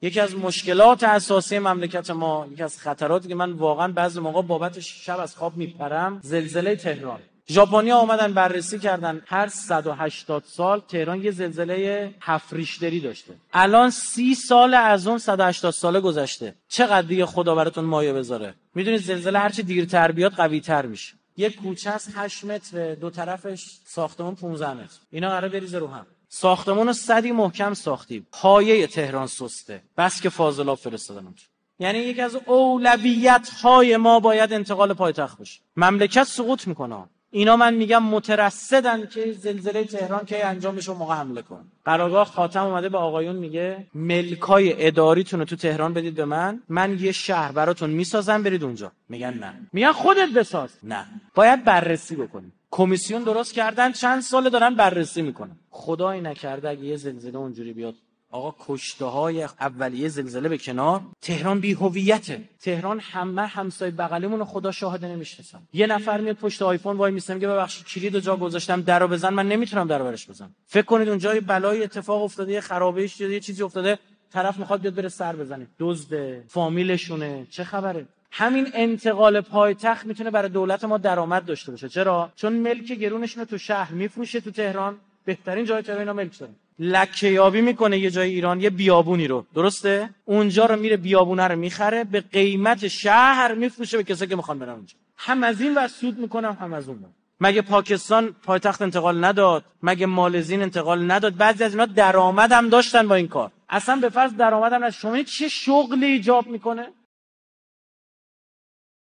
یکی از مشکلات اساسی مملکت ما، یکی از خطراتی که من واقعا بعضی موقع بابتش شب از خواب میپرم، زلزله تهران. ژاپنی‌ها اومدن بررسی کردن هر 180 سال تهران یه زلزله 7 ریشتری داشته. الان 30 سال از اون 180 ساله گذشته. چقدر دیگه خدا براتون مایه بذاره. میدونید زلزله هرچی دیرتر بیاد قوی‌تر میشه. یک کوچه است 8 متر، دو طرفش ساختمون 15 متر. اینا قراره بریزه رو هم. ساختمونو صدی محکم ساختیم. پایه تهران سسته. بس که فاضلاب فرستادن. یعنی یکی از اولویت‌های ما باید انتقال پایتخت باشه. مملکت سقوط میکنه. اینا من میگم مترصدن که زلزله تهران که انجام بشه موقع حمله کنه. قرارگاه خاتم اومده به آقایون میگه ملکای اداریتون رو تو تهران بدید به من یه شهر براتون میسازم برید اونجا. میگن نه. میگن خودت بساز. نه. باید بررسی بکنی. کمیسیون درست کردن چند ساله دارن بررسی میکنن. خدایی نکرده اگه یه زلزله اونجوری بیاد، آقا کشته‌های اولیه زلزله به کنار، تهران بی‌هویته. تهران همه همسایه بغلیمون خدا شاهد نمیشناسن. یه نفر میاد پشت آیفون وای میسه میگه ببخشید کلید جا گذاشتم درو بزن، من نمیتونم درو برش بزنم. فکر کنید اونجا یه بلای اتفاق افتاده، یه خرابه‌ای شده، یه چیزی افتاده، طرف میخواد بیاد بره سر بزنه. دزد، فامیلشونه، چه خبره؟ همین انتقال پایتخت میتونه برای دولت ما درآمد داشته باشه. چرا؟ چون ملک گرونشون رو تو شهر میفروشه، تو تهران بهترین جای تهران اینا ملک دارن. لکه یابی میکنه یه جای ایران، یه بیابونی رو، درسته؟ اونجا رو میره بیابونه رو میخره به قیمت شهر میفروشه به کسایی که میخوان برن اونجا. هم از این ور سود میکنم هم از اون ور. مگه پاکستان پایتخت انتقال نداد؟ مگه مالزین انتقال نداد؟ بعضی از اینا درآمد هم داشتن با این کار. اصلا به فرض درآمد هم نداشت. شما چه شغلی ایجاب میکنه؟